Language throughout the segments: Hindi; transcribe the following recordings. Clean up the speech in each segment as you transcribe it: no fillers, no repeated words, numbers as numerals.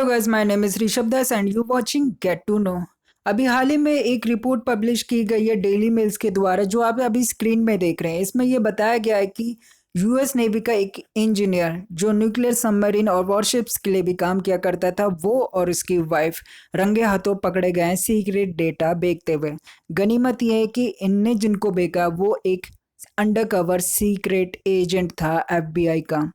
Hello guys, my name is Rishabh Das and you watching get to know. अभी हाल ही में एक रिपोर्ट पब्लिश की गई है डेली मेल्स के द्वारा, जो आप अभी स्क्रीन में देख रहे हैं। इसमें यह बताया गया है कि यूएस नेवी का एक इंजीनियर जो न्यूक्लियर सबमरीन और वॉरशिप्स के लिए भी काम किया करता था, वो और उसकी वाइफ रंगे हाथों पकड़े गए हैं सीक्रेट डेटा बेचते हुए। गनीमत यह है कि इनने जिनको बेचा वो एक अंडरकवर सीक्रेट एजेंट था एफबीआई का।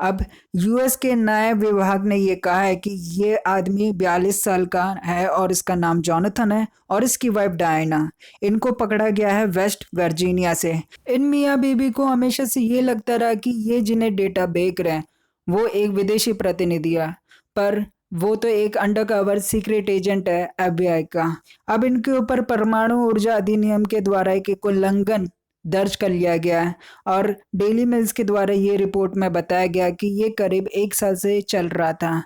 अब यूएस के न्याय विभाग ने ये कहा है कि ये आदमी 42 साल का है और इसका नाम जॉनथन है और इसकी वाइफ डायना। इनको पकड़ा गया है वेस्ट वर्जीनिया से। इन मियाँ बीबी को हमेशा से ये लगता रहा कि ये जिन्हें डेटा बेच रहे हैं वो एक विदेशी प्रतिनिधि है, पर वो तो एक अंडरकवर सीक्रेट एजेंट है एफबीआई का। अब इनके ऊपर परमाणु ऊर्जा अधिनियम के द्वारा एक उल्लंघन दर्ज कर लिया गया है और डेली मेल्स के द्वारा ये रिपोर्ट में बताया गया कि ये करीब 1 साल से चल रहा था,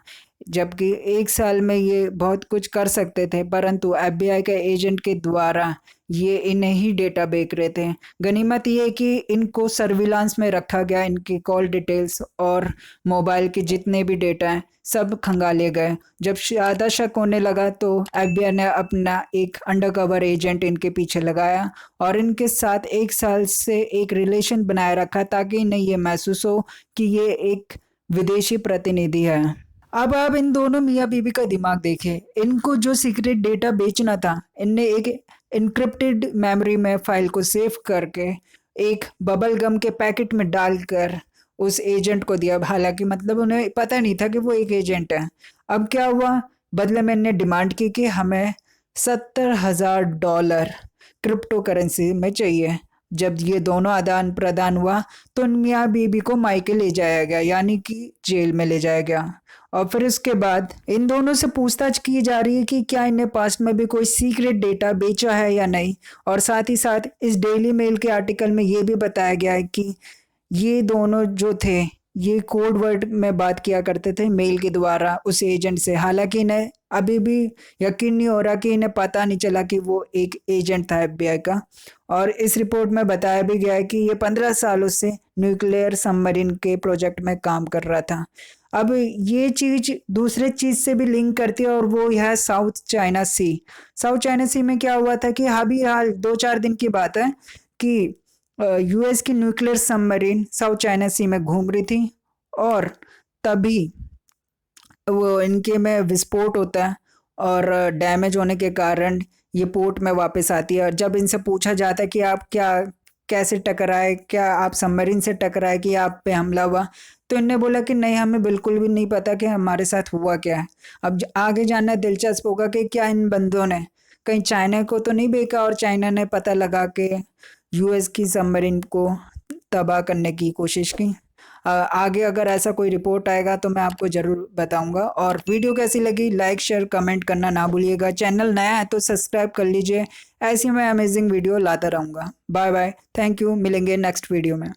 जबकि 1 साल में ये बहुत कुछ कर सकते थे, परंतु एफबीआई के एजेंट के द्वारा ये इन्हें ही डेटा बेच रहे थे। गनीमत ये है कि इनको सर्विलांस में रखा गया, इनकी कॉल डिटेल्स और मोबाइल के जितने भी डेटा हैं सब खंगाले गए। जब ज़्यादा शक होने लगा तो एफबीआई ने अपना एक अंडरकवर एजेंट इनके पीछे लगाया और इनके साथ 1 साल से एक रिलेशन बनाए रखा, ताकि इन्हें ये महसूस हो कि ये एक विदेशी प्रतिनिधि है। अब आप इन दोनों मियाँ बीवी का दिमाग देखें। इनको जो सीक्रेट डेटा बेचना था, इनने एक इनक्रिप्टेड मेमोरी में फाइल को सेव करके एक बबल गम के पैकेट में डालकर उस एजेंट को दिया। हालांकि मतलब उन्हें पता नहीं था कि वो एक एजेंट है। अब क्या हुआ, बदले में इनने डिमांड की कि हमें $70,000 क्रिप्टो करेंसी में चाहिए। जब ये दोनों आदान प्रदान हुआ तो इन मियाँ बीबी को मायके ले जाया गया, यानी कि जेल में ले जाया गया। और फिर इसके बाद इन दोनों से पूछताछ की जा रही है कि क्या इन्हें पास्ट में भी कोई सीक्रेट डेटा बेचा है या नहीं। और साथ ही साथ इस डेली मेल के आर्टिकल में ये भी बताया गया है कि ये दोनों जो थे ये कोड वर्ड में बात किया करते थे मेल के द्वारा उस एजेंट से। हालांकि इन्हें अभी भी यकीन नहीं हो रहा कि इन्हें पता नहीं चला कि वो एक एजेंट था एफबीआई का। और इस रिपोर्ट में बताया भी गया है कि ये 15 सालों से न्यूक्लियर सबमरीन के प्रोजेक्ट में काम कर रहा था। अब ये चीज दूसरे चीज से भी लिंक करती है और वो है साउथ चाइना सी। साउथ चाइना सी में क्या हुआ था कि अभी हाल 2-4 दिन की बात है कि यूएस की न्यूक्लियर सबमरीन साउथ चाइना सी में घूम रही थी और तभी वो इनके में विस्फोट होता है और डैमेज होने के कारण ये पोर्ट में वापस आती है। और जब इनसे पूछा जाता है कि आप क्या कैसे टकराए, क्या आप सबमरीन से टकराए कि आप पे हमला हुआ, तो इनने बोला कि नहीं, हमें बिल्कुल भी नहीं पता कि हमारे साथ हुआ क्या है। अब आगे जानना दिलचस्प होगा कि क्या इन बंदों ने कहीं चाइना को तो नहीं बेचा और चाइना ने पता लगा के यूएस की सबमरीन को तबाह करने की कोशिश की। आगे अगर ऐसा कोई रिपोर्ट आएगा तो मैं आपको ज़रूर बताऊंगा। और वीडियो कैसी लगी लाइक शेयर कमेंट करना ना भूलिएगा। चैनल नया है तो सब्सक्राइब कर लीजिए, ऐसी मैं अमेजिंग वीडियो लाता रहूँगा। बाय बाय, थैंक यू, मिलेंगे नेक्स्ट वीडियो में।